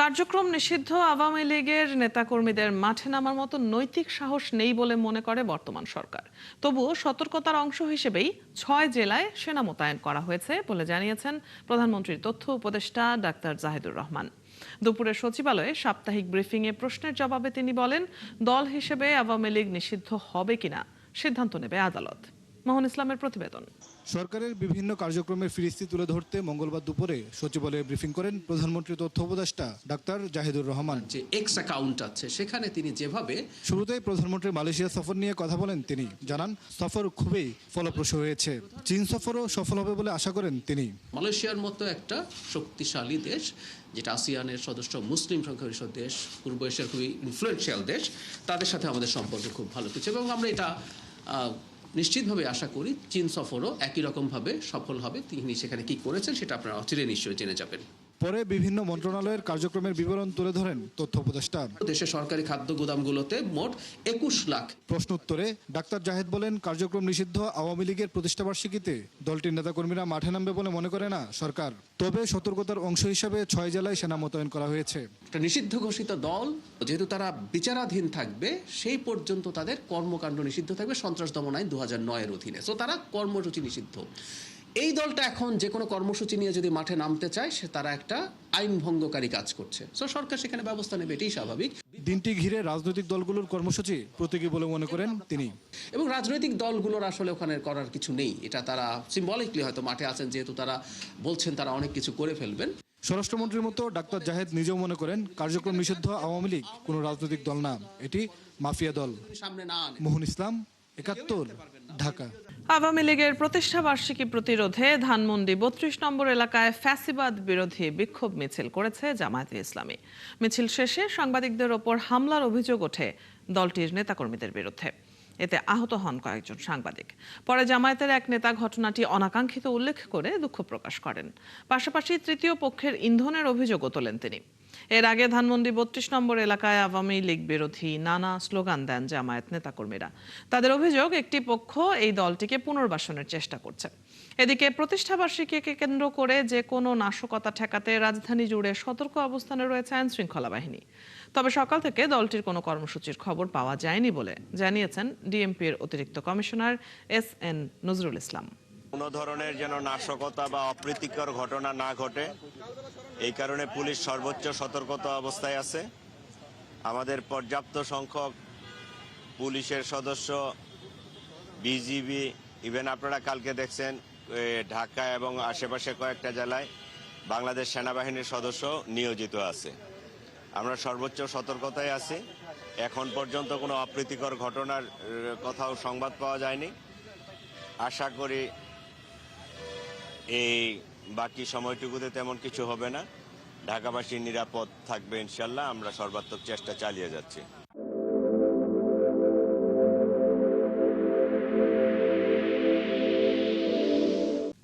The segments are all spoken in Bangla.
কার্যক্রম নিষিদ্ধ আওয়ামী লীগের নেতাকর্মীদের মাঠে নামার মতো নৈতিক সাহস নেই বলে মনে করে বর্তমান সরকার। তবুও সতর্কতার অংশ হিসেবেই ৬ জেলায় সেনা মোতায়েন করা হয়েছে বলে জানিয়েছেন প্রধানমন্ত্রীর তথ্য উপদেষ্টা ডাক্তার জাহিদুর রহমান। দুপুরে সচিবালয়ে সাপ্তাহিক ব্রিফিংয়ে প্রশ্নের জবাবে তিনি বলেন, দল হিসেবে আওয়ামী লীগ নিষিদ্ধ হবে কিনা সিদ্ধান্ত নেবে আদালত। মোহন ইসলামের প্রতিবেদন। সরকারের বিভিন্ন কার্যক্রমের ফিরিস্তি তুলে ধরতে মঙ্গলবার দুপুরে সচিবালয়ে ব্রিফিং করেন প্রধানমন্ত্রীর তথ্য উপদেষ্টা ডাক্তার জাহিদুর রহমান। যে এক্স অ্যাকাউন্ট আছে সেখানে তিনি যেভাবে শুরুতেই প্রধানমন্ত্রীর মালয়েশিয়া সফর নিয়ে কথা বলেন তিনি। জানান, সফর খুবই ফলপ্রসূ হয়েছে। চীন সফরও সফল হবে বলে আশা করেন তিনি। মালয়েশিয়ার মতো একটা শক্তিশালী দেশ, যেটা আসিয়ানের সদস্য, মুসলিম সংখ্যাগরিষ্ঠ দেশ, পূর্ব এশিয়ার খুবই ইনফ্লুয়েন্সিয়াল দেশ, তাদের সাথে আমাদের সম্পর্ক খুব ভালো কিছু এবং আমরা এটা নিশ্চিতভাবে আশা করি চীন সফরও একই রকমভাবে সফল হবে। তিনি সেখানে কি করেছেন সেটা আপনারা অচিরে নিশ্চয়ই জেনে যাবেন। পরে বিভিন্ন মন্ত্রণালয়ের কার্যক্রমের বিবরণ তুলে ধরেন তথ্য উপদেষ্টা। দেশের সরকারি খাদ্য গুদামগুলোতে মোট ২১ লাখ। প্রশ্ন উত্তরে ডাক্তার জাহেদ বলেন, কার্যক্রম নিষিদ্ধ আওয়ামী লীগের প্রতিষ্ঠাবার্ষিকীতে দলটির নেতাকর্মীরা মাঠে নামবে বলে মনে করে না সরকার। তবে সতর্কতার অংশ হিসাবে ৬ জেলায় সেনা মোতায়েন করা হয়েছে। একটা নিষিদ্ধ ঘোষিত দল যেহেতু তারা বিচারাধীন থাকবে, সেই পর্যন্ত তাদের কর্মকাণ্ড নিষিদ্ধ থাকবে সন্ত্রাস দমন আইন ২০০৯-এর অধীনে। সো তারা কর্মসূচি নিষিদ্ধ। এই দলটা এখন যে কোনো কর্মসূচি নিয়ে যদি মাঠে নামতে চায়, সে তারা একটা আইন ভঙ্গকারী কাজ করছে। সো সরকার সেখানে ব্যবস্থা নেবে, এটাই স্বাভাবিক। দিনটি ঘিরে রাজনৈতিক দলগুলোর কর্মসূচি প্রতীকী বলে মনে করেন তিনি। এবং রাজনৈতিক দলগুলোর আসলে ওখানে করার কিছু নেই। এটা তারা সিম্বলিকলি হয়তো মাঠে আছেন, যেহেতু তারা বলছেন তারা অনেক কিছু করে ফেলবেন। স্বরাষ্ট্রমন্ত্রীর মতো ডাক্তার জাহেদ নিজেও মনে করেন, কার্যক্রম নিষিদ্ধ আওয়ামী লীগ কোনো রাজনৈতিক দল না, এটি মাফিয়া দল। সামনে না আনে। মোহন ইসলাম, ৭১, ঢাকা। আওয়ামী লীগের প্রতিষ্ঠা বার্ষিকী প্রতিরোধে ধানমন্ডি ৩২ নম্বর এলাকায় ফ্যাসিবাদ বিরোধী বিক্ষোভ মিছিল করেছে জামায়াতে ইসলামী। মিছিল শেষে সাংবাদিকদের ওপর হামলার অভিযোগ ওঠে দলটির নেতাকর্মীদের বিরুদ্ধে। এতে আহত হন কয়েকজন সাংবাদিক। পরে জামায়াতের এক নেতা ঘটনাটি অনাকাঙ্ক্ষিত উল্লেখ করে দুঃখ প্রকাশ করেন। পাশাপাশি তৃতীয় পক্ষের ইন্ধনের অভিযোগও তোলেন তিনি। এর আগে ধানমন্ডি ৩২ নম্বর এলাকায় আওয়ামী লীগ বিরোধী নানা স্লোগান দেন জামায়াত নেতাকর্মীরা। তাদের অভিযোগ, একটি পক্ষ এই দলটিকে পুনর্বাসনের চেষ্টা করছে। এদিকে প্রতিষ্ঠাবার্ষিকীকে কেন্দ্র করে যে কোনো নাশকতা ঠেকাতে রাজধানী জুড়ে সতর্ক অবস্থানে রয়েছে আইন শৃঙ্খলা বাহিনী। তবে সকাল থেকে দলটির কোনো কর্মসূচির খবর পাওয়া যায়নি বলে জানিয়েছেন ডিএমপির অতিরিক্ত কমিশনার SN নজরুল ইসলাম। কোনো ধরনের যেন নাশকতা বা অপ্রীতিকর ঘটনা না ঘটে, এই কারণে পুলিশ সর্বোচ্চ সতর্কতা অবস্থায় আছে। আমাদের পর্যাপ্ত সংখ্যক পুলিশের সদস্য, বিজিবি, ইভেন আপনারা কালকে দেখছেন ঢাকা এবং আশেপাশে কয়েকটা জেলায় বাংলাদেশ সেনাবাহিনীর সদস্য নিয়োজিত আছে। আমরা সর্বোচ্চ সতর্কতায় আছি। এখন পর্যন্ত কোনো অপ্রীতিকর ঘটনার কথাও সংবাদ পাওয়া যায়নি। আশা করি এই বাকি সময়টুকুতে তেমন কিছু হবে না। ঢাকাবাসী নিরাপদ থাকবে ইনশাল্লাহ। আমরা সর্বাত্মক চেষ্টা চালিয়ে যাচ্ছি।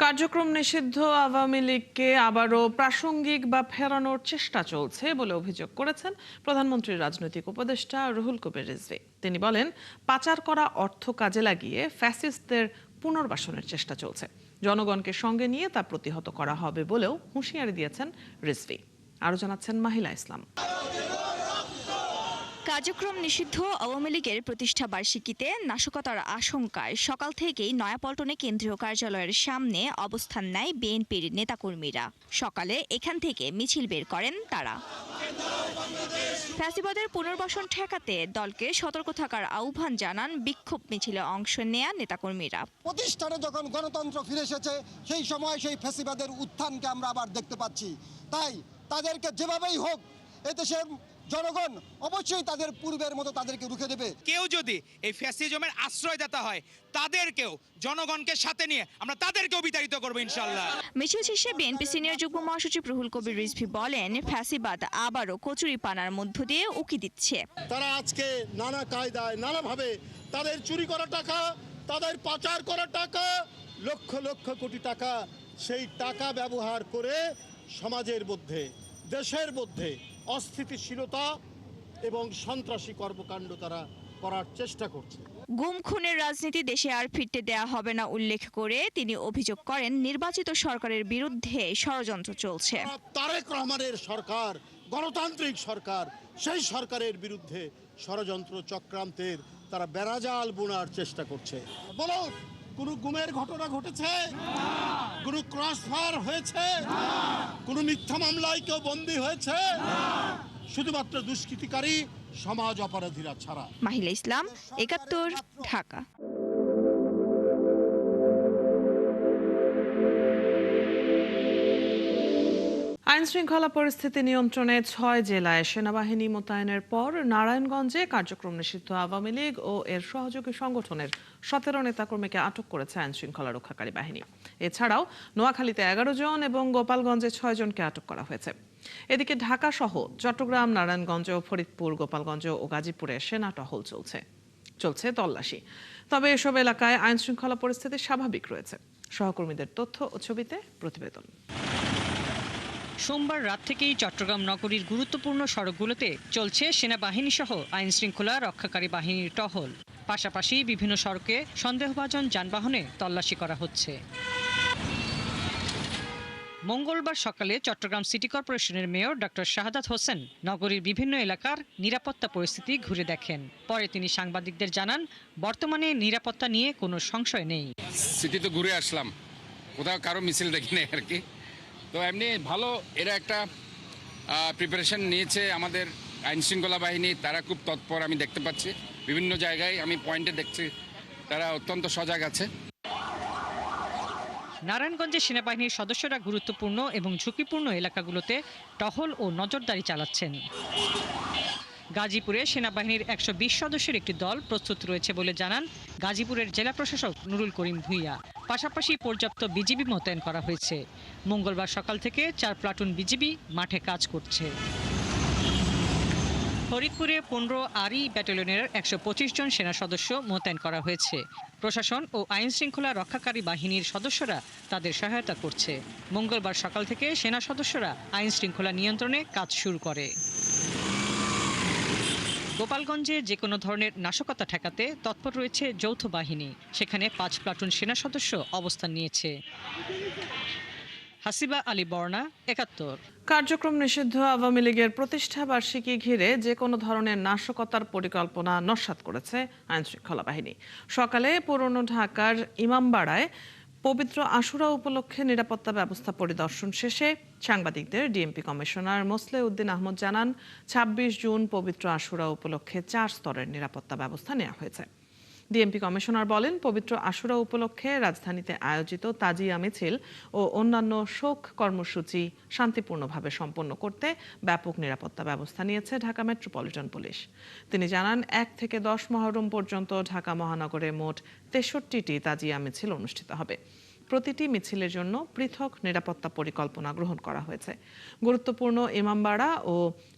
কার্যক্রম নিষিদ্ধ আওয়ামী লীগকে আবারও প্রাসঙ্গিক বা ফেরানোর চেষ্টা চলছে বলে অভিযোগ করেছেন প্রধানমন্ত্রীর রাজনৈতিক উপদেষ্টা রুহুল কবির রিজভী। তিনি বলেন, পাচার করা অর্থ কাজে লাগিয়ে ফ্যাসিস্টদের পুনর্বাসনের চেষ্টা চলছে। জনগণকে সঙ্গে নিয়ে তা প্রতিহত করা হবে বলেও হুঁশিয়ারি দিয়েছেন রিজভী। আরও জানাচ্ছেন মাহিলা ইসলাম। কার্যক্রম নিষিদ্ধ আওয়ামী লীগের প্রতিষ্ঠা বার্ষিকীতে নাশকতার আশঙ্কায় সকাল থেকেই নয়াপল্টনে কেন্দ্রীয় কার্যালয়ের সামনে অবস্থান নেয় বিএনপির নেতাকর্মীরা। সকালে এখান থেকে মিছিল বের করেন তারা। ফ্যাসিবাদের পুনর্বাসন ঠেকাতে দলকে সতর্ক থাকার আহ্বান জানান বিক্ষোভ মিছিলে অংশ নেয়া নেতাকর্মীরা। প্রতিষ্ঠানে যখন গণতন্ত্র ফিরে এসেছে, সেই সময় সেই ফ্যাসিবাদের উত্থানকে আমরা আবার দেখতে পাচ্ছি। তাই তাদেরকে যেভাবেই হোক এদেশের জনগণ অবশ্যই তাদের পূর্বের মতো তাদেরকে রুখে দেবে। কেউ যদি এই ফ্যাসিজমের আশ্রয়দাতা হয়, তাদেরকেও জনগণকে সাথে নিয়ে আমরা তাদেরকেও বিতাড়িত করবো ইনশাআল্লাহ। মিছিল শেষে বিএনপি সিনিয়র যুগ্ম মহাসচিব রুহুল কবির রিজভী বলেন, ফ্যাসিবাদ আবারও কচুরি পানার মধ্য দিয়ে উকি দিচ্ছে। তারা আজকে নানা কায়দায় নানাভাবে তাদের চুরি করা টাকা, তাদের পাচার করা টাকা, লক্ষ লক্ষ কোটি টাকা, সেই টাকা ব্যবহার করে সমাজের মধ্যে, দেশের মধ্যে অস্থিতিশীলতা এবং সন্ত্রাসী কর্মকাণ্ড তারা করার চেষ্টা করছে। গুম খুনের রাজনীতি দেশে আর ফিরতে দেয়া হবে না উল্লেখ করে তিনি অভিযোগ করেন, নির্বাচিত সরকারের বিরুদ্ধে ষড়যন্ত্র চলছে। তারেক রহমানের সরকার গণতান্ত্রিক সরকার, সেই সরকারের বিরুদ্ধে ষড়যন্ত্র চক্রান্তের তারা বেড়াজাল বোনার চেষ্টা করছে। বলুন, কোনো গুমের ঘটনা ঘটেছে? কোনো ক্রস ফায়ার হয়েছে? কোনো মিথ্যা মামলায় কেউ বন্দী হয়েছে? শুধুমাত্র দুষ্কৃতিকারী সমাজ অপরাধীরা ছাড়া। মাহিলা ইসলাম, ৭১, ঢাকা। আইন শৃঙ্খলা পরিস্থিতি নিয়ন্ত্রণে ৬ জেলায় সেনাবাহিনী মোতায়েনের পর নারায়ণগঞ্জে কার্যক্রম নিষিদ্ধ আওয়ামী লীগ ও এর সহযোগী সংগঠনের ১৭ নেতাকর্মীকে আটক করেছে আইন শৃঙ্খলা রক্ষাকারী বাহিনী। এছাড়াও নোয়াখালীতে ১১ জন এবং গোপালগঞ্জে ৬ জনকে আটক করা হয়েছে। এদিকে ঢাকা সহ চট্টগ্রাম, নারায়ণগঞ্জ, ফরিদপুর, গোপালগঞ্জ ও গাজীপুরে সেনা টহল চলছে তল্লাশি। তবে এসব এলাকায় আইন শৃঙ্খলা পরিস্থিতি স্বাভাবিক রয়েছে। সহকর্মীদের তথ্য ও ছবিতে প্রতিবেদন। সোমবার রাত থেকেই চট্টগ্রাম নগরীর গুরুত্বপূর্ণ সড়কগুলোতে চলছে সেনাবাহিনী সহ আইন শৃঙ্খলা রক্ষাকারী বাহিনীর টহল। পাশাপাশি বিভিন্ন সড়কে সন্দেহভাজন যানবাহনে তল্লাশি করা হচ্ছে। মঙ্গলবার সকালে চট্টগ্রাম সিটি কর্পোরেশনের মেয়র ডক্টর শাহাদাত হোসেন নগরীর বিভিন্ন এলাকার নিরাপত্তা পরিস্থিতি ঘুরে দেখেন। পরে তিনি সাংবাদিকদের জানান, বর্তমানে নিরাপত্তা নিয়ে কোনো সংশয় নেই। সিটিতে ঘুরে আসলাম, কোথাও কারো মিছিল দেখি নাই আর কি। তো এমনি ভালো, এরা একটা প্রিপারেশন নিয়েছে আমাদের আইন শৃঙ্খলা বাহিনী, তারা খুব তৎপর আমি দেখতে পাচ্ছি। বিভিন্ন জায়গায় আমি পয়েন্টে দেখছি তারা অত্যন্ত সজাগ আছে। নারায়ণগঞ্জে সেনাবাহিনীর সদস্যরা গুরুত্বপূর্ণ এবং ঝুঁকিপূর্ণ এলাকাগুলোতে টহল ও নজরদারি চালাচ্ছেন। গাজীপুরে সেনাবাহিনীর ১২০ সদস্যের একটি দল প্রস্তুত রয়েছে বলে জানান গাজীপুরের জেলা প্রশাসক নুরুল করিম ভূঁইয়া। পাশাপাশি পর্যাপ্ত বিজিবি মোতায়েন করা হয়েছে। মঙ্গলবার সকাল থেকে ৪ প্লাটুন বিজিবি মাঠে কাজ করছে। ফরিদপুরে ১৫ আরই ব্যাটালিয়নের ১২৫ জন সেনা সদস্য মোতায়েন করা হয়েছে। প্রশাসন ও আইন শৃঙ্খলা রক্ষাকারী বাহিনীর সদস্যরা তাদের সহায়তা করছে। মঙ্গলবার সকাল থেকে সেনা সদস্যরা আইন শৃঙ্খলা নিয়ন্ত্রণে কাজ শুরু করে। গোপালগঞ্জে যে কোনো ধরনের নাশকতা ঠেকাতে তৎপর রয়েছে যৌথ বাহিনী। সেখানে ৫ প্লাটুন সেনা সদস্য অবস্থান নিয়েছে। হাসিবা আলী বর্ণা, ৭১। কার্যক্রম নিষিদ্ধ আওয়ামী লীগের প্রতিষ্ঠা বার্ষিকী ঘিরে যে কোনো ধরনের নাশকতার পরিকল্পনা নস্যাৎ করেছে আইন শৃঙ্খলা বাহিনী। সকালে পুরনো ঢাকার ইমামবাড়ায় পবিত্র আশুরা উপলক্ষে নিরাপত্তা ব্যবস্থা পরিদর্শন শেষে সাংবাদিকদের DMP commissioner Moseley Uddin Ahmad জানান, ২৬ জুন পবিত্র আশুরা উপলক্ষে ৪ স্তরের নিরাপত্তা ব্যবস্থা নেওয়া হয়েছে। ডিএমপি কমিশনার বলেন, পবিত্র আশুরা উপলক্ষে রাজধানীতে আয়োজিত তাজিয়া মিছিল ও অন্যান্য শোক কর্মসূচি শান্তিপূর্ণভাবে সম্পন্ন করতে ব্যাপক নিরাপত্তা ব্যবস্থা নিয়েছে ঢাকা মেট্রোপলিটন পুলিশ। তিনি জানান, ১ থেকে ১০ মহরম পর্যন্ত ঢাকা মহানগরে মোট ৬৩টি তাজিয়া মিছিল অনুষ্ঠিত হবে। প্রতিটি মিছিলের জন্য পৃথক নিরাপত্তা পরিকল্পনা গ্রহণ করা হয়েছে। গুরুত্বপূর্ণ ইমামবাড়া ও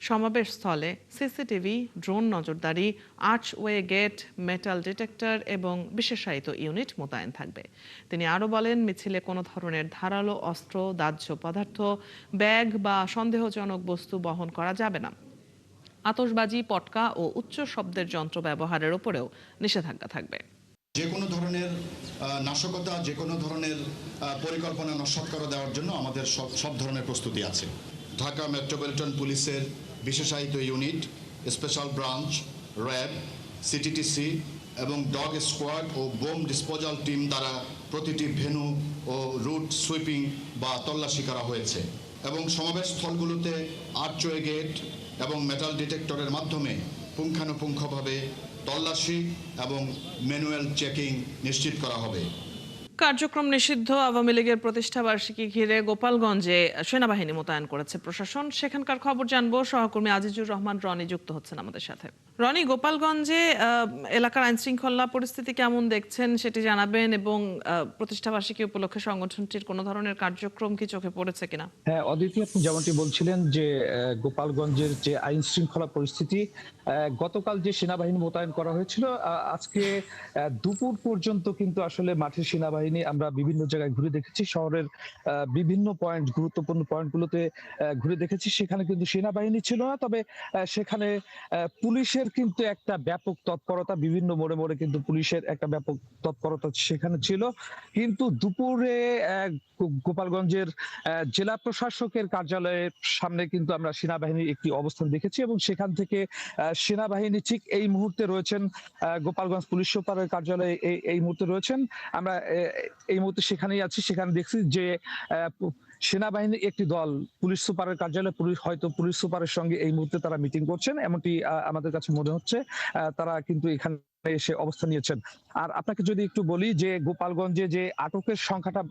সমাবেশ স্থলে সিসিটিভি, ড্রোন নজরদারি, আর্চওয়ে গেট, মেটাল ডিটেক্টর এবং বিশেষায়িত ইউনিট মোতায়েন থাকবে। তিনি আরও বলেন, মিছিলে কোনো ধরনের ধারালো অস্ত্র, দাহ্য পদার্থ, ব্যাগ বা সন্দেহজনক বস্তু বহন করা যাবে না। আতশবাজি, পটকা ও উচ্চ শব্দের যন্ত্র ব্যবহারের উপরেও নিষেধাজ্ঞা থাকবে। যে কোনো ধরনের নাশকতা, যে কোনো ধরনের পরিকল্পনা নস্যাৎ করে দেওয়ার জন্য আমাদের সব ধরনের প্রস্তুতি আছে। ঢাকা মেট্রোপলিটন পুলিশের বিশেষায়িত unit, special branch, RAB, CTTC এবং ডগ স্কোয়াড ও বোম ডিসপোজাল টিম দ্বারা প্রতিটি ভেন্যু ও রুট সুইপিং বা তল্লাশি করা হয়েছে এবং সমাবেশ স্থলগুলোতে আর্চওয়ে গেট এবং মেটাল ডিটেক্টরের মাধ্যমে পুঙ্খানুপুঙ্খভাবে তল্লাশি এবং ম্যানুয়াল চেকিং নিশ্চিত করা হবে। কার্যক্রম নিষিদ্ধ আওয়ামী লীগের প্রতিষ্ঠা বার্ষিকী ঘিরে গোপালগঞ্জে সেনাবাহিনী মোতায়েন করেছে প্রশাসন। সেখানকার খবর জানবো, সহকর্মী আজিজুর রহমান রনি যুক্ত হচ্ছেন আমাদের সাথে। রনি, গোপালগঞ্জে এলাকার আইন শৃঙ্খলা পরিস্থিতি কেমন দেখছেন সেটি জানাবেন, এবং প্রতিষ্ঠা বার্ষিকী উপলক্ষে সংগঠনটির কোনো ধরনের কার্যক্রম কি চোখে পড়েছে কিনা? হ্যাঁ অদিতি, আপনি যেমনটি বলছিলেন যে গোপালগঞ্জের যে আইন শৃঙ্খলা পরিস্থিতি, গতকাল যে সেনাবাহিনী মোতায়েন করা হয়েছিল, আজকে দুপুর পর্যন্ত কিন্তু আসলে মাঠে সেনাবাহিনী সেনাবাহিনী আমরা বিভিন্ন জায়গায় ঘুরে দেখেছি, শহরের বিভিন্ন পয়েন্ট, গুরুত্বপূর্ণ পয়েন্টগুলোতে ঘুরে দেখেছি। সেখানে কিন্তু সেনাবাহিনী ছিল না, তবে সেখানে পুলিশের কিন্তু একটা ব্যাপক তৎপরতা, বিভিন্ন মোড়ে মোড়ে কিন্তু পুলিশের একটা ব্যাপক তৎপরতা সেখানে ছিল। কিন্তু দুপুরে গোপালগঞ্জের জেলা প্রশাসকের কার্যালয়ের সামনে কিন্তু আমরা সেনাবাহিনীর একটি অবস্থান দেখেছি এবং সেখান থেকে সেনাবাহিনী ঠিক এই মুহূর্তে রয়েছেন গোপালগঞ্জ পুলিশ সুপারের কার্যালয়ে এই মুহূর্তে রয়েছেন। আমরা এই মুহূর্তে সেখানেই আছি। সেখানে দেখছি যে সেনাবাহিনীর একটি দল পুলিশ সুপারের কার্যালয়ে, পুলিশ সুপারের সঙ্গে এই মুহূর্তে তারা মিটিং করছেন, এমনটি আমাদের কাছে মনে হচ্ছে। তারা কিন্তু এখানে এসে অবস্থান নিয়েছেন। আর আপনাকে যদি একটু বলি যে গোপালগঞ্জে যে আটকের সংখ্যাটা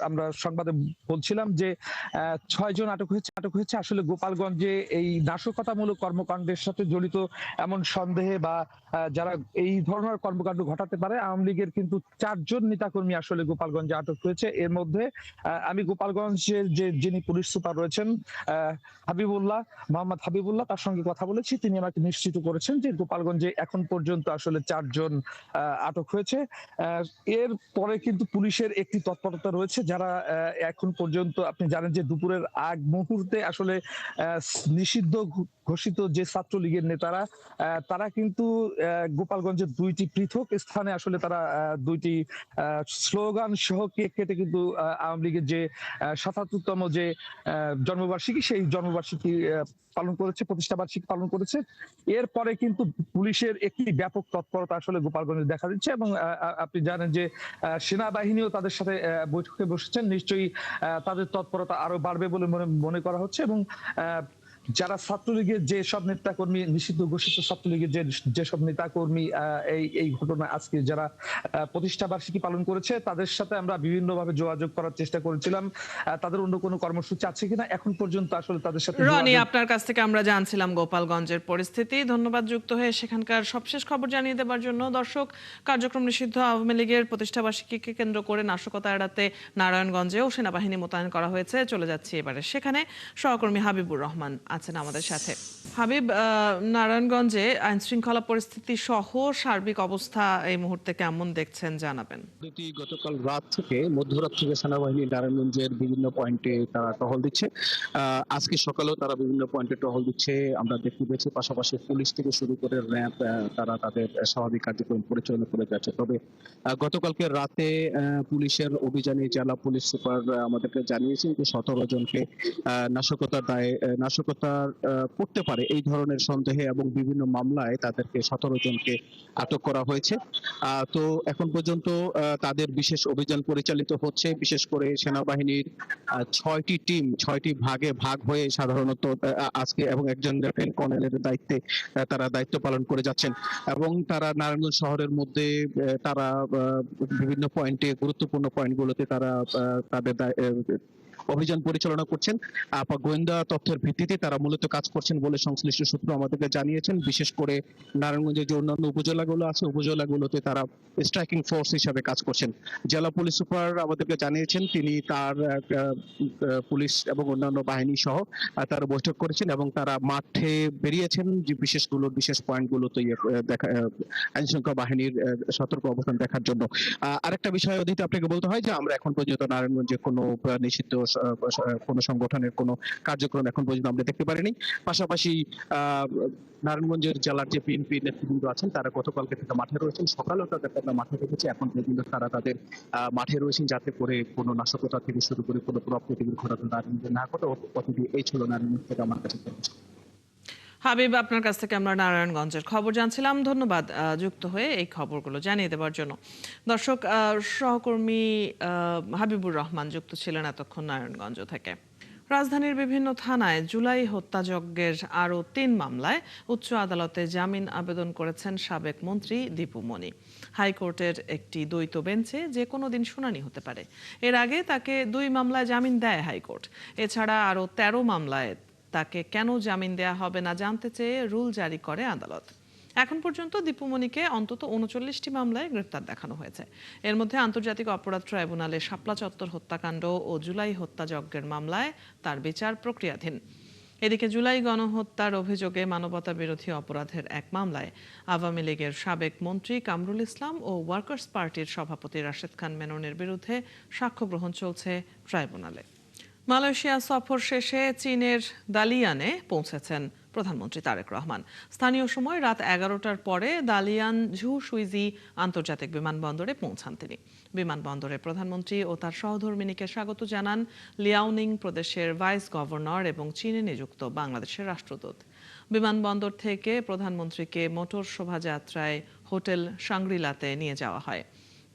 আমরা সংবাদে বলছিলাম যে 6 জন আটক হয়েছে। আসলে গোপালগঞ্জে এই নাশকতামূলক কর্মকাণ্ডের সাথে জড়িত এমন সন্দেহে বা যারা এই ধরনের কর্মকাণ্ড ঘটাতে পারে, আওয়ামী লীগের কিন্তু 4 জন নেতাকর্মী আসলে গোপালগঞ্জে আটক হয়েছে। এর মধ্যে আমি গোপালগঞ্জের যিনি পুলিশ সুপার রয়েছেন মোহাম্মদ হাবিবুল্লাহ, তার সঙ্গে কথা বলেছি। তিনি আমাকে নিশ্চিত করেছেন যে গোপালগঞ্জে এখন পর্যন্ত আসলে 4 জন আটক হয়েছে। এর পরে কিন্তু পুলিশের একটি তৎপরতা রয়েছে, যারা এখন পর্যন্ত আপনি জানেন যে দুপুরের আগ মুহূর্তে আসলে নিষিদ্ধ ঘোষিত যে ছাত্রলীগের নেতারা, তারা কিন্তু গোপালগঞ্জের 2টি পৃথক স্থানে আসলে তারা 2টি স্লোগান সহ কেক কেটে কিন্তু আওয়ামী লীগের যে ৭৭তম যে জন্মবার্ষিকী, সেই জন্মবার্ষিকী পালন করেছে, প্রতিষ্ঠা বার্ষিকী পালন করেছে। এরপরে কিন্তু পুলিশের একটি ব্যাপক তৎপরতা আসলে গোপালগঞ্জে দেখা দিচ্ছে এবং আপনি জানেন যে সেনাবাহিনীও তাদের সাথে বৈঠকে বসেছেন। নিশ্চয়ই তাদের তৎপরতা আরো বাড়বে বলে মনে করা হচ্ছে এবং যারা ছাত্রলীগের যেসব নেতাকর্মী, নিষিদ্ধ ঘোষিত ছাত্রলীগের যেসব নেতাকর্মী এই ঘটনা আজকে যারা প্রতিষ্ঠা বার্ষিকী পালন করেছে, তাদের সাথে আমরা বিভিন্নভাবে যোগাযোগ করার চেষ্টা করেছিলাম। তাদের অন্য কোনো কর্মসূচি আছে কিনা এখন পর্যন্ত আসলে তাদের সাথে। রনি, আপনার কাছ থেকে আমরা জানছিলাম গোপালগঞ্জের পরিস্থিতি। ধন্যবাদ যুক্ত হয়ে সেখানকার সবশেষ খবর জানিয়ে দেওয়ার জন্য। দর্শক, কার্যক্রম নিষিদ্ধ আওয়ামী লীগের প্রতিষ্ঠা বার্ষিকীকে কেন্দ্র করে নাশকতা এড়াতে নারায়ণগঞ্জেও সেনাবাহিনী মোতায়েন করা হয়েছে। চলে যাচ্ছি এবারে সেখানে। সহকর্মী হাবিবুর রহমান আছেন আমাদের সাথে। হাবিব, নারায়ণগঞ্জে আইন শৃঙ্খলা পরিস্থিতি সহ সার্বিক অবস্থা এই মুহূর্তে কেমন দেখছেন জানাবেন। গতকাল রাত থেকে মধ্যরাত থেকে সেনাবাহিনী নারায়ণগঞ্জের বিভিন্ন পয়েন্টে তারা টহল দিচ্ছে। আজকে সকালেও তারা বিভিন্ন পয়েন্টে টহল দিচ্ছে আমরা দেখতে পেয়েছি। পাশাপাশি পুলিশ থেকে শুরু করে র্যাব তারা তাদের স্বাভাবিক কার্যক্রম পরিচালনা করে যাচ্ছে। তবে গতকালকে রাতে পুলিশের অভিযানে জেলা পুলিশ সুপার আমাদেরকে জানিয়েছেন যে 17 জনকে নাশকতার দায়ে করতে পারে এই ধরনের সন্দেহে এবং বিভিন্ন মামলায় তাদেরকে 17 জনকে আটক করা হয়েছে। তো এখন পর্যন্ত তাদের বিশেষ অভিযান পরিচালিত হচ্ছে। বিশেষ করে সেনাবাহিনীর 6টি টিম 6টি ভাগে ভাগ হয়ে সাধারণত আজকে এবং একজন লেফটেন্যান্ট কর্নেলের দায়িত্বে তারা দায়িত্ব পালন করে যাচ্ছেন এবং তারা নারায়ণগঞ্জ শহরের মধ্যে তারা বিভিন্ন পয়েন্টে, গুরুত্বপূর্ণ পয়েন্টগুলোতে তারা তাদের অভিযান পরিচালনা করছেন। গোয়েন্দা তথ্যের ভিত্তিতে তারা মূলত কাজ করছেন বলে সংশ্লিষ্ট সূত্র আমাদেরকে জানিয়েছেন। বিশেষ করে নারায়ণগঞ্জের যে অন্যান্য উপজেলাগুলো আছে, উপজেলাগুলোতে তারা স্ট্রাইকিং ফোর্স হিসাবে কাজ করছেন। জেলা পুলিশ সুপার আমাদেরকে জানিয়েছেন তিনি তার পুলিশ এবং অন্যান্য বাহিনী সহ তারা বৈঠক করেছেন এবং তারা মাঠে বেরিয়েছেন যে বিশেষ পয়েন্টগুলোতে আইন শৃঙ্খলা বাহিনীর সতর্ক অবস্থান দেখার জন্য। আরেকটা বিষয় অধিক আপনাকে বলতে হয় যে আমরা এখন পর্যন্ত নারায়ণগঞ্জে কোনো নিষিদ্ধ কোনো সংগঠনের কোনো কার্যক্রম এখন পর্যন্ত আমরা দেখতে পারিনি। পাশাপাশি নারায়ণগঞ্জের জেলার যে বিএনপি নেতৃবৃন্দ আছেন তারা গতকালকে থেকে মাঠে রয়েছেন। সকালেও তাদের মাঠে দেখেছি, এখন পর্যন্ত তারা তাদের মাঠে রয়েছেন যাতে করে কোনো নাশকতা থেকে শুরু করে কোনো প্রতিদিন ঘটনা নারায়ণগঞ্জে না ঘটে। এই ছিল নারায়ণগঞ্জ থেকে আমার কাছে। হাবিব, আপনার কাছ থেকে আমরা নারায়ণগঞ্জের খবর জানছিলাম। ধন্যবাদ যুক্ত হয়ে এই খবরগুলো জানিয়ে দেওয়ার জন্য। দর্শক, সহকর্মী হাবিবুর রহমান যুক্ত ছিলেন এতক্ষণ নারায়ণগঞ্জ থেকে। রাজধানীর বিভিন্ন থানায় জুলাই হত্যাযজ্ঞের আরও 3 মামলায় উচ্চ আদালতে জামিন আবেদন করেছেন সাবেক মন্ত্রী দীপু মনি। হাইকোর্টের একটি দ্বৈত বেঞ্চে যে কোনো দিন শুনানি হতে পারে। এর আগে তাকে 2 মামলায় জামিন দেয় হাইকোর্ট। এছাড়া আরও 13 মামলায় তাকে কেন জামিন দেয়া হবে না জানতে চেয়ে রুল জারি করে আদালত। এখন পর্যন্ত দীপু মনিকে অন্তত 39টি মামলায় গ্রেফতার দেখানো হয়েছে। এর মধ্যে আন্তর্জাতিক অপরাধ ট্রাইব্যুনালে শাপলা চত্বর হত্যাকাণ্ড ও জুলাই হত্যাযজ্ঞের মামলায় তার বিচার প্রক্রিয়াধীন। এদিকে জুলাই গণহত্যার অভিযোগে মানবতা বিরোধী অপরাধের এক মামলায় আওয়ামী লীগের সাবেক মন্ত্রী কামরুল ইসলাম ও ওয়ার্কার্স পার্টির সভাপতি রাশেদ খান মেননের বিরুদ্ধে সাক্ষ্য গ্রহণ চলছে ট্রাইব্যুনালে। মালয়েশিয়া সফর শেষে চীনের দালিয়ানে পৌঁছেছেন প্রধানমন্ত্রী তারেক রহমান। স্থানীয় সময় রাত 11টার পরে দালিয়ান ঝু সুইজি আন্তর্জাতিক বিমানবন্দরে পৌঁছান তিনি। বিমানবন্দরে প্রধানমন্ত্রী ও তার সহধর্মিণীকে স্বাগত জানান লিয়াওনিং প্রদেশের ভাইস গভর্নর এবং চীনে নিযুক্ত বাংলাদেশের রাষ্ট্রদূত। বিমানবন্দর থেকে প্রধানমন্ত্রীকে মোটর শোভাযাত্রায় হোটেল শাংগ্রিলাতে নিয়ে যাওয়া হয়।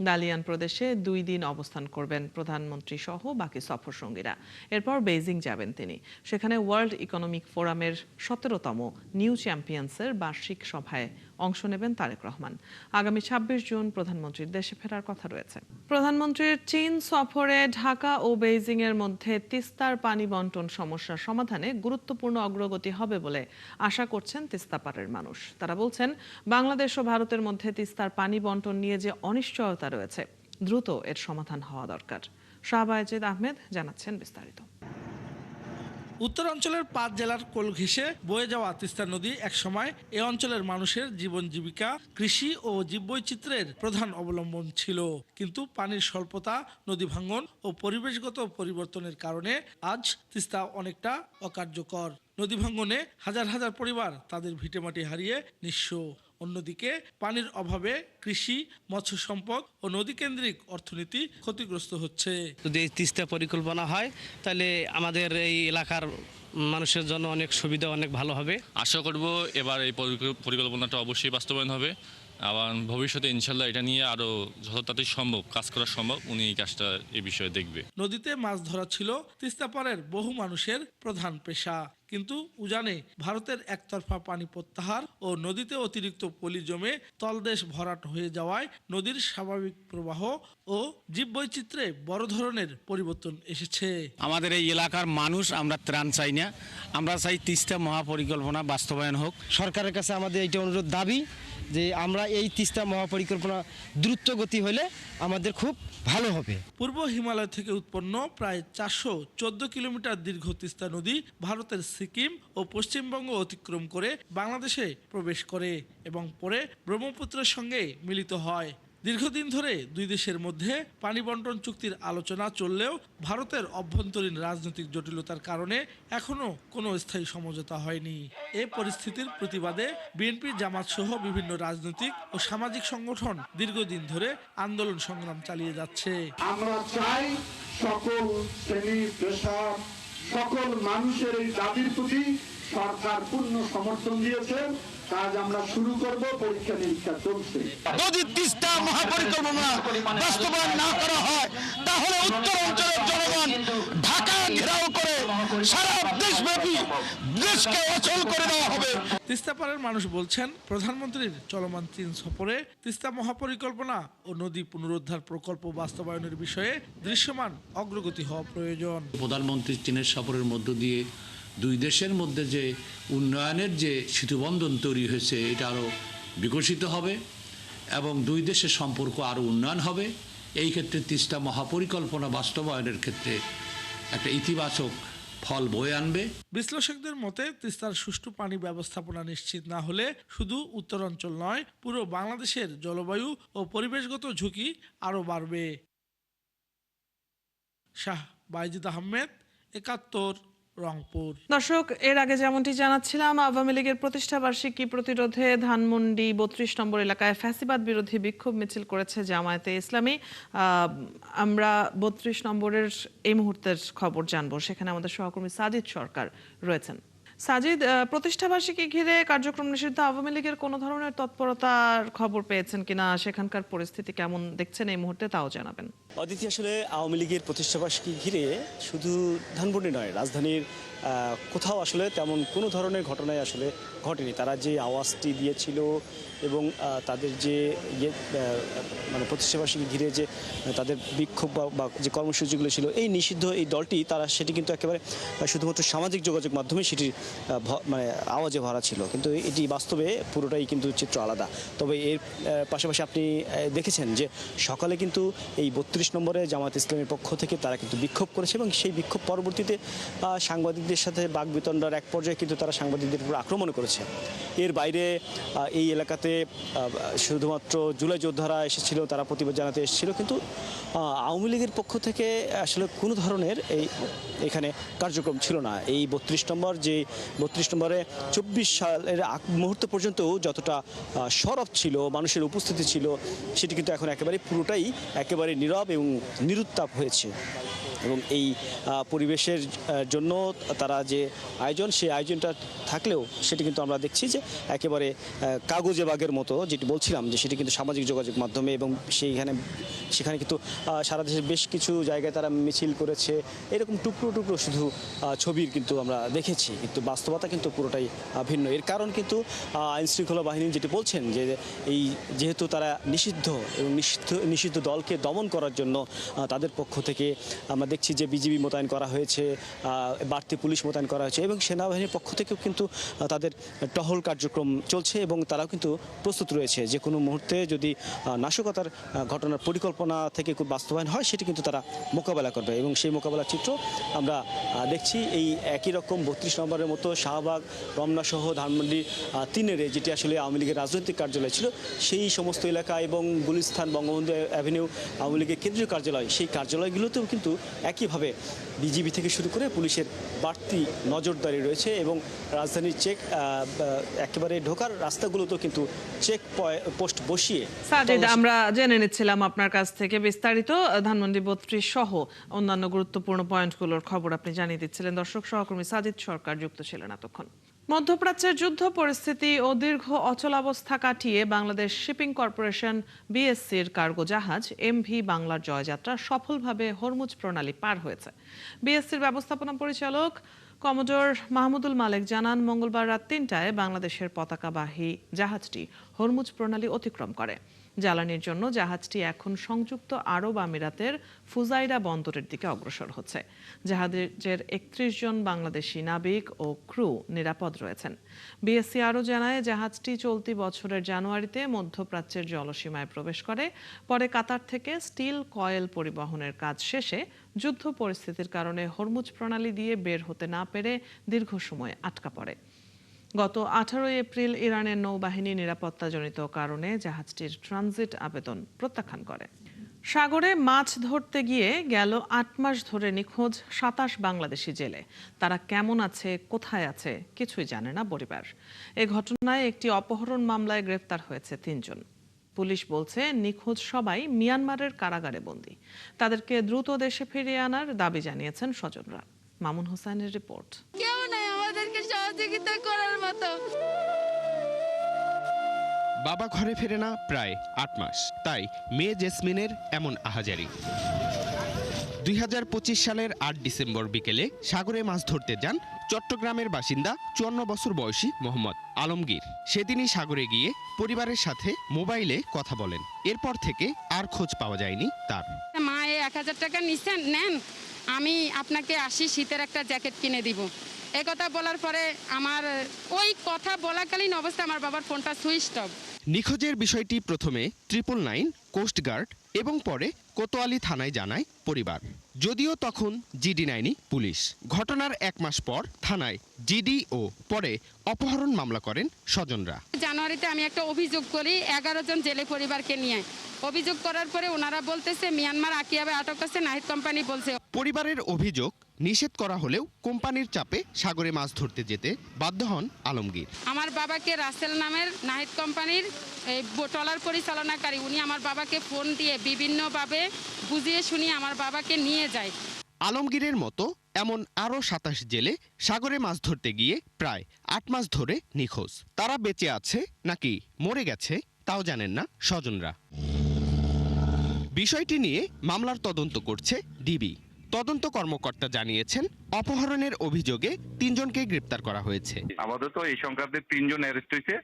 দালিয়ান প্রদেশে 2 দিন অবস্থান করবেন প্রধানমন্ত্রী সহ বাকি সফর সঙ্গীরা। এরপর বেইজিং যাবেন তিনি। সেখানে ওয়ার্ল্ড ইকোনমিক ফোরামের 17তম নিউ চ্যাম্পিয়ন্সের বার্ষিক সভায় অংশ নেবেন তারেক রহমান। আগামী 26 জুন প্রধানমন্ত্রীর দেশে ফেরার কথা রয়েছে। প্রধানমন্ত্রীর চীন সফরে ঢাকা ও বেইজিং এর মধ্যে তিস্তার পানি বন্টন সমস্যার সমাধানে গুরুত্বপূর্ণ অগ্রগতি হবে বলে আশা করছেন তিস্তাপাড়ের মানুষ। তারা বলছেন, বাংলাদেশ ও ভারতের মধ্যে তিস্তার পানি বন্টন নিয়ে যে অনিশ্চয়তা রয়েছে, দ্রুত এর সমাধান হওয়া দরকার। শাহবায়েজিদ আহমেদ জানাচ্ছেন বিস্তারিত। উত্তরাঞ্চলের 5 জেলার কোল ঘেঁষে বয়ে যাওয়া তিস্তা নদী একসময় এ অঞ্চলের মানুষের জীবন জীবিকা, কৃষি ও জীববৈচিত্র্যের প্রধান অবলম্বন ছিল। কিন্তু পানির স্বল্পতা, নদী ভাঙন ও পরিবেশগত পরিবর্তনের কারণে আজ তিস্তা অনেকটা অকার্যকর। নদী ভাঙনে হাজার হাজার পরিবার তাদের ভিটেমাটি হারিয়ে নিঃস্ব। অন্যদিকে পানির অভাবে কৃষি, মৎস্য সম্পদ ও নদী কেন্দ্রিক অর্থনীতি ক্ষতিগ্রস্ত হচ্ছে। যদি এই তিস্তা পরিকল্পনা হয় তাহলে আমাদের এই এলাকার মানুষের জন্য অনেক সুবিধা, অনেক ভালো হবে। আশা করব এবার এই পরিকল্পনাটা অবশ্যই বাস্তবায়ন হবে। আবার ভবিষ্যতে ইনশাল্লাহ এটা নিয়ে আরো যত তাড়াতাড়ি সম্ভব কাজ করা সম্ভব, উনি এই কাজটা এই বিষয়ে দেখবে। নদীতে মাছ ধরা ছিল তিস্তাপাড়ের বহু মানুষের প্রধান পেশা। কিন্তু উজানে ভারতের একতরফা পানি প্রত্যাহার ও নদীতে অতিরিক্ত পলি জমে তলদেশ ভরাট হয়ে যাওয়ায় নদীর স্বাভাবিক প্রবাহ ও জীববৈচিত্র্যে বড় ধরনের পরিবর্তন এসেছে। আমাদের এই এলাকার মানুষ আমরা ত্রাণ চাই না, আমরা চাই তিস্তা মহাপরিকল্পনা বাস্তবায়ন হোক। সরকারের কাছে আমাদের এইটা অনুরোধ, দাবি যে আমরা এই তিস্তা মহাপরিকল্পনা দ্রুত গতি হলে আমাদের খুব ভালো হবে। পূর্ব হিমালয় থেকে উৎপন্ন প্রায় 414 কিলোমিটার দীর্ঘ তিস্তা নদী ভারতের সিকিম ও পশ্চিমবঙ্গ অতিক্রম করে বাংলাদেশে প্রবেশ করে এবং পরে ব্রহ্মপুত্রের সঙ্গে মিলিত হয়। দীর্ঘদিন ধরে দুই দেশের মধ্যে পানি বন্টন চুক্তির আলোচনা চললেও ভারতের অভ্যন্তরীণ রাজনৈতিক জটিলতার কারণে এখনো কোনো স্থায়ী সমঝোতা হয়নি। এ পরিস্থিতির প্রতিবাদে বিএনপি, জামাত সহ বিভিন্ন রাজনৈতিক ও সামাজিক সংগঠন দীর্ঘদিন ধরে আন্দোলন সংগ্রাম চালিয়ে যাচ্ছে। আমরা চাই সকল শ্রেণী পেশা, সকল মানুষের এই দাবির প্রতি সরকার পূর্ণ সমর্থন দিয়েছে। কাজ আমরা শুরু করব, পরীক্ষা নিরীক্ষা চলছে। যদি তিস্তা মহাপরিকল্পনা বাস্তবায়ন না করা হয় তাহলে উত্তর অঞ্চলের জনগণ ঢাকা ঘেরাও করে সারা দেশব্যাপী দেশকে অচল করে দেওয়া হবে। তিস্তাপাড়ের মানুষ বলছেন, প্রধানমন্ত্রীর চলমান চীন সফরে তিস্তা মহাপরিকল্পনা ও নদী পুনরুদ্ধার প্রকল্প বাস্তবায়নের বিষয়ে দৃশ্যমান অগ্রগতি হওয়া প্রয়োজন। প্রধানমন্ত্রীর চীনের সফরের মধ্য দিয়ে দুই দেশের মধ্যে যে উন্নয়নের যে সেতুবন্ধন তৈরি হয়েছে, এটা আরও বিকশিত হবে এবং দুই দেশের সম্পর্ক আরও উন্নয়ন হবে। এই ক্ষেত্রে তিস্তা মহাপরিকল্পনা বাস্তবায়নের ক্ষেত্রে একটা ইতিবাচক ফল বয়ে আনবে। বিশ্লেষকদের মতে তিস্তার সুষ্ঠু পানি ব্যবস্থাপনা নিশ্চিত না হলে শুধু উত্তরাঞ্চল নয়, পুরো বাংলাদেশের জলবায়ু ও পরিবেশগত ঝুঁকি আরও বাড়বে। শাহবায়েজিদ আহমেদ, 71, রংপুর। দর্শক, এর আগে যেমনটি জানাচ্ছিলাম, আওয়ামী লীগের প্রতিষ্ঠা বার্ষিকী প্রতিরোধে ধানমন্ডি 32 নম্বর এলাকায় ফ্যাসিবাদ বিরোধী বিক্ষোভ মিছিল করেছে জামায়াতে ইসলামী। আমরা 32 নম্বরের এই মুহূর্তের খবর জানবো। সেখানে আমাদের সহকর্মী সাজিদ সরকার রয়েছেন। সাজিদ, প্রতিষ্ঠা বার্ষিকী ঘিরে কার্যক্রম নিষিদ্ধ আওয়ামী লীগের কোনো ধরনের তৎপরতার খবর পেয়েছেন কিনা, সেখানকার পরিস্থিতি কেমন দেখছেন এই মুহূর্তে, তাও জানাবেন। অদিতি, আসলে আওয়ামী লীগের প্রতিষ্ঠা বার্ষিকী ঘিরে শুধু ধানমন্ডি নয়, রাজধানীর কোথাও আসলে তেমন কোনো ধরনের ঘটনায় আসলে ঘটেনি। তারা যে আওয়াজটি দিয়েছিল এবং তাদের যে মানে প্রতিষ্ঠা বার্ষিকী ঘিরে যে তাদের বিক্ষোভ বা যে কর্মসূচিগুলো ছিল, এই নিষিদ্ধ এই দলটি তারা সেটি কিন্তু একেবারে শুধুমাত্র সামাজিক যোগাযোগ মাধ্যমে সেটির মানে আওয়াজে ভরা ছিল, কিন্তু এটি বাস্তবে পুরোটাই কিন্তু চিত্র আলাদা। তবে এর পাশাপাশি আপনি দেখেছেন যে সকালে কিন্তু এই 32 নম্বরে জামায়াত ইসলামের পক্ষ থেকে তারা কিন্তু বিক্ষোভ করেছে এবং সেই বিক্ষোভ পরবর্তীতে সাংবাদিক সাংবাদিকদের সাথে বাকবিতণ্ডার এক পর্যায়ে কিন্তু তারা সাংবাদিকদের উপর আক্রমণ করেছে। এর বাইরে এই এলাকাতে শুধুমাত্র জুলাই যোদ্ধারা এসেছিল, তারা প্রতিবাদ জানাতে এসেছিল, কিন্তু আওয়ামী লীগের পক্ষ থেকে আসলে কোনো ধরনের এখানে কার্যক্রম ছিল না। এই 32 নম্বরে 24 সালের মুহূর্ত পর্যন্ত যতটা সরব ছিল, মানুষের উপস্থিতি ছিল, সেটি কিন্তু এখন পুরোটাই একেবারে নীরব এবং নিরুত্তাপ হয়েছে। এবং এই পরিবেশের জন্য তারা যে আয়োজন, সেই আয়োজনটা থাকলেও সেটি কিন্তু আমরা দেখছি যে একেবারে কাগজে বাগের মতো, যেটি বলছিলাম যে সেটি কিন্তু সামাজিক যোগাযোগ মাধ্যমে, এবং সেখানে কিন্তু সারা দেশের বেশ কিছু জায়গায় তারা মিছিল করেছে, এরকম টুকরো টুকরো শুধু ছবির কিন্তু আমরা দেখেছি, কিন্তু বাস্তবতা কিন্তু পুরোটাই ভিন্ন। এর কারণ কিন্তু আইনশৃঙ্খলা বাহিনী যেটি বলছেন যে যেহেতু তারা নিষিদ্ধ এবং নিষিদ্ধ দলকে দমন করার জন্য তাদের পক্ষ থেকে আমরা দেখছি যে বিজিবি মোতায়েন করা হয়েছে, বাড়তি পুলিশ মোতায়েন করা হয়েছে, এবং সেনাবাহিনীর পক্ষ থেকেও কিন্তু তাদের টহল কার্যক্রম চলছে, এবং তারাও কিন্তু প্রস্তুত রয়েছে যে কোনো মুহূর্তে যদি নাশকতার ঘটনার পরিকল্পনা থেকে খুব বাস্তবায়ন হয়, সেটি কিন্তু তারা মোকাবেলা করবে। এবং সেই মোকাবেলার চিত্র আমরা দেখছি এই একই রকম 32 নম্বরের মতো শাহবাগ, রমনা সহ ধানমন্ডি 3-এর যেটি আসলে আওয়ামী লীগের রাজনৈতিক কার্যালয় ছিল, সেই সমস্ত এলাকা এবং গুলিস্তান, বঙ্গবন্ধু অ্যাভিনিউ আওয়ামী লীগের কেন্দ্রীয় কার্যালয়, সেই কার্যালয়গুলোতেও কিন্তু একইভাবে বিজিবি থেকে শুরু করে পুলিশের বাড়তি নজরদারি রয়েছে, এবং রাজধানীর একেবারে ঢোকার রাস্তাগুলোতেও কিন্তু চেক পোস্ট বসিয়ে। সাজিদ, আমরা জেনে নিচ্ছিলাম আপনার কাছ থেকে বিস্তারিত ধানমন্ডি 32 সহ অন্যান্য গুরুত্বপূর্ণ পয়েন্টগুলোর খবর আপনি জানিয়ে দিচ্ছিলেন। দর্শক, সহকর্মী সাজিদ সরকার যুক্ত ছিলেন এতক্ষণ। মধ্যপ্রাচ্যের যুদ্ধ পরিস্থিতি ও দীর্ঘ অচলাবস্থা কাটিয়ে বাংলাদেশ শিপিং কর্পোরেশন বিএসসির কার্গো জাহাজ এমভি বাংলার জয়যাত্রা সফলভাবে হরমুজ প্রণালী পার হয়েছে। বিএসসির ব্যবস্থাপনা পরিচালক কমোডর মাহমুদুল মালেক জানান, মঙ্গলবার রাত 3টায় বাংলাদেশের পতাকাবাহী জাহাজটি হরমুজ প্রণালী অতিক্রম করে। জ্বালানির জন্য জাহাজটি এখন সংযুক্ত আরব আমিরাতের ফুজাইরা বন্দরের দিকে অগ্রসর হচ্ছে। জাহাজের 31 জন বাংলাদেশি নাবিক ও ক্রু নিরাপদ রয়েছেন। বিএসসি আরও জানায়, জাহাজটি চলতি বছরের জানুয়ারিতে মধ্যপ্রাচ্যের জলসীমায় প্রবেশ করে, পরে কাতার থেকে স্টিল কয়েল পরিবহনের কাজ শেষে যুদ্ধ পরিস্থিতির কারণে হরমুজ প্রণালী দিয়ে বের হতে না পেরে দীর্ঘ সময় আটকা পড়ে। গত 18 এপ্রিল ইরানের নৌবাহিনী নিরাপত্তাজনিত কারণে জাহাজটির ট্রানজিট আবেদন প্রত্যাখ্যান করে। সাগরে মাছ ধরতে গিয়ে গেল 8 মাস ধরে নিখোঁজ 27 বাংলাদেশি জেলে। তারা কেমন আছে, কোথায় আছে, কিছুই জানে না পরিবার। এ ঘটনায় একটি অপহরণ মামলায় গ্রেফতার হয়েছে 3 জন। পুলিশ বলছে, নিখোঁজ সবাই মিয়ানমারের কারাগারে বন্দী। তাদেরকে দ্রুত দেশে ফিরিয়ে আনার দাবি জানিয়েছেন স্বজনরা। মামুন হোসেনের রিপোর্ট। কেউ নাই আমাদেরকে সহযোগিতা করার মতো। বাবা ঘরে ফেরে না প্রায় 8 মাস, তাই মেয়ে জেসমিনের এমন আহাজারি। 2025 সালের 8 ডিসেম্বর বিকেলে সাগরে মাছ ধরতে যান চট্টগ্রামের বাসিন্দা 54 বছর বয়সী মোহাম্মদ আলমগীর। সেদিনই সাগরে গিয়ে পরিবারের সাথে মোবাইলে কথা বলেন। এরপর থেকে আর খোঁজ পাওয়া যায়নি তার। মা 1000 টাকা নেন, আমি আপনাকে 80 শীতের একটা জ্যাকেট কিনে দিব। এই কথা বলার পরে আমার ওই কথা বলাকালীন অবস্থায় আমার বাবার ফোনটা সুইচ অফ। নিখোঁজের বিষয়টি প্রথমে 999 কোস্টগার্ড এবং পরে কোতোয়ালি থানায় জানায় পরিবার, যদিও তখন জিডি নেয়নি পুলিশ। ঘটনার 1 মাস পর থানায় জিডি ও পরে অপহরণ মামলা করেন স্বজনরা। জানুয়ারিতে আমি একটা অভিযোগ করি 11 জন জেলে পরিবারকে নিয়ে। অভিযোগ করার পরে ওনারা বলতেছে মিয়ানমার আকিয়াবে আটক আছে, নাহিদ কোম্পানি বলছে। পরিবারের অভিযোগ, নিষেধ করা হলেও কোম্পানির চাপে সাগরে মাছ ধরতে যেতে বাধ্য হন আলমগীর। আমার বাবাকে রাসেল নামের নাহিদ কোম্পানির ট্রলার পরিচালনাকারী, উনি আমার বাবাকে ফোন দিয়ে বিভিন্নভাবে বুঝিয়ে শুনিয়ে আমার বাবাকে নিয়ে যায়। আলমগীরের মতো এমন আরও 27 জেলে সাগরে মাছ ধরতে গিয়ে প্রায় 8 মাস ধরে নিখোঁজ। তারা বেঁচে আছে নাকি মরে গেছে তাও জানেন না স্বজনরা। বিষয়টি নিয়ে মামলার তদন্ত করছে ডিবি। তদন্ত কর্মকর্তা জানিয়েছেন, অপহরণের অভিযোগে 3 জনকে গ্রেপ্তার করা হয়েছে। আপাতত এই সংক্রান্তে 3 জন অ্যারেস্ট হয়েছে।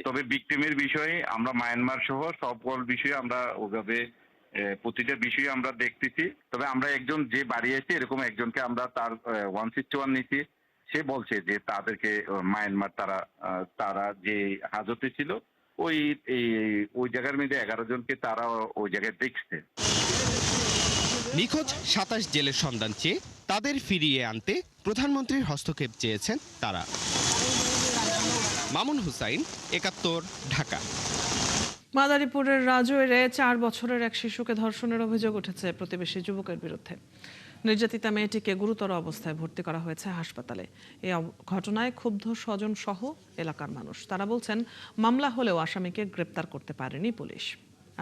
তবে ভিকটিমের বিষয়ে আমরা মায়ানমার সহ সকল বিষয়ে আমরা ওভাবে প্রতিটা বিষয়ে আমরা দেখতেছি। তবে আমরা একজন যে বাড়িয়েছে এরকম একজনকে আমরা তার 161 নিচ্ছি। সে বলছে যে তাদেরকে মায়ানমার তারা যে হাজতে ছিল ওই জায়গার মধ্যে 11 জনকে তারা ওই জায়গায় দেখছে। নিখোঁজ ২৭ জেলের সন্ধান চেয়ে তাদের ফিরিয়ে আনতে প্রধানমন্ত্রীর হস্তক্ষেপ চেয়েছেন তারা। মামুন হুসাইন, ৭১, ঢাকা। মাদারীপুরের রাজৈরে ৪ বছরের এক শিশুকে ধর্ষণের অভিযোগ উঠেছে প্রতিবেশী যুবকের বিরুদ্ধে। নির্যাতিতা মেয়েটিকে গুরুতর অবস্থায় ভর্তি করা হয়েছে হাসপাতালে। এই ঘটনায় ক্ষুব্ধ স্বজন সহ এলাকার মানুষ। তারা বলছেন, মামলা হলেও আসামিকে গ্রেপ্তার করতে পারেনি পুলিশ।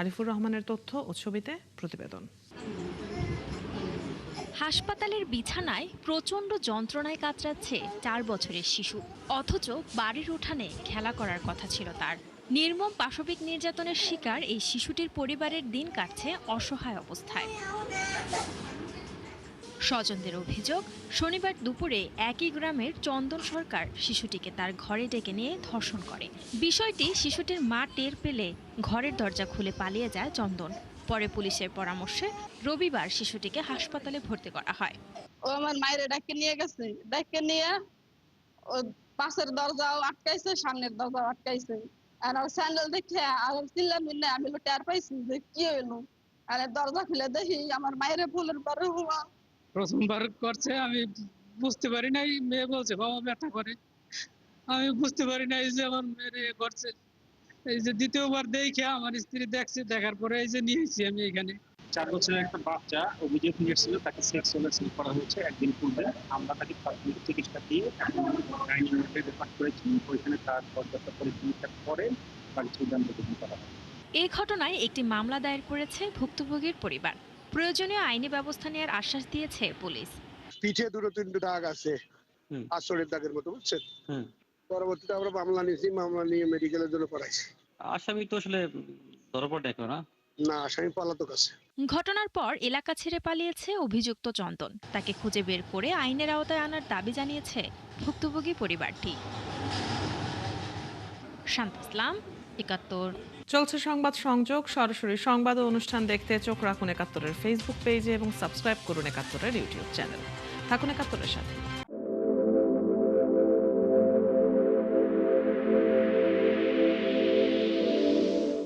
আরিফুর রহমানের তথ্য ও ছবিতে প্রতিবেদন। হাসপাতালের বিছানায় প্রচণ্ড যন্ত্রণায় কাতরাচ্ছে ৪ বছরের শিশু, অথচ বাড়ির উঠানে খেলা করার কথা ছিল তার। নির্মম পাশবিক নির্যাতনের শিকার এই শিশুটির পরিবারের দিন কাটছে অসহায় অবস্থায়। স্বজনদের অভিযোগ, শনিবার দুপুরে একই গ্রামের চন্দন সরকার শিশুটিকে তার ঘরে ডেকে নিয়ে ধর্ষণ করে। বিষয়টি শিশুটির মা টের পেলে ঘরের দরজা খুলে পালিয়ে যায় চন্দন। পরে পুলিশের পরামর্শে রবিবার শিশুটিকে হাসপাতালে ভর্তি করা হয়। ও আমার মায়ের ডাকে নিয়ে গেছে, ডাকে নিয়ে ও পাশের দরজাও আটকাইছে, সামনের দরজাও আটকাইছে। আর স্যান্ডেল দেখে আর চিল্লা মিল্লা আমি টের পাইছি যে কি হইলো। আর দরজা খুলে দেখি আমার মায়ের ফুলের পরে হওয়া। প্রথমবার করছে, আমি বুঝতে পারি নাই। মেয়ে বলছে বাবা ব্যথা করে, আমি বুঝতে পারি নাই যে আমার মেয়ে করছে। এই যে দ্বিতীয়বার দেখে আমার স্ত্রী দেখছে, দেখার পরে এই যে নিয়েছি আমি এখানে। 4 বছরের একটা বাচ্চা অভিযোগ নিয়েছিল, তাকে সেক্সুয়াল অ্যাসল্ট করা হয়েছে একদিন পূর্বে। আমরা তাকে প্রাথমিক চিকিৎসা দিয়ে এখন গাইনি ইউনিটে রেফার করেছি। ওইখানে তার পর্যাপ্ত পরীক্ষা করে বাকি সিদ্ধান্ত গ্রহণ করা হবে। এই ঘটনায় একটি মামলা দায়ের করেছে ভুক্তভোগীর পরিবার। প্রয়োজনীয় আইনি ব্যবস্থা নেওয়ার আশ্বাস দিয়েছে পুলিশ। পিঠে 2-3 দাগ আছে, আঁচড়ের দাগের মতো, বুঝছেন। পরবর্তীতে আমরা মামলা নিয়েছি, মামলা নিয়ে মেডিকেলের জন্য পাঠাইছি। আসামি তো আসলে ধরা পড়ে না? না, আসামি পলাতক আছে। ঘটনার পর এলাকা ছেড়ে পালিয়েছে অভিযুক্ত চন্দন। তাকে খুঁজে বের করে আইনের আওতায় আনার দাবি জানিয়েছে ভুক্তভোগী পরিবারটি। শান্ত ইসলাম, ৭১। চলছে সংবাদ সংযোগ। সরাসরি সংবাদ ও অনুষ্ঠান দেখতে চোখ রাখুন ৭১-এর ফেসবুক পেজে এবং সাবস্ক্রাইব করুন ৭১-এর ইউটিউব চ্যানেল। থাকুন ৭১-এর সাথে।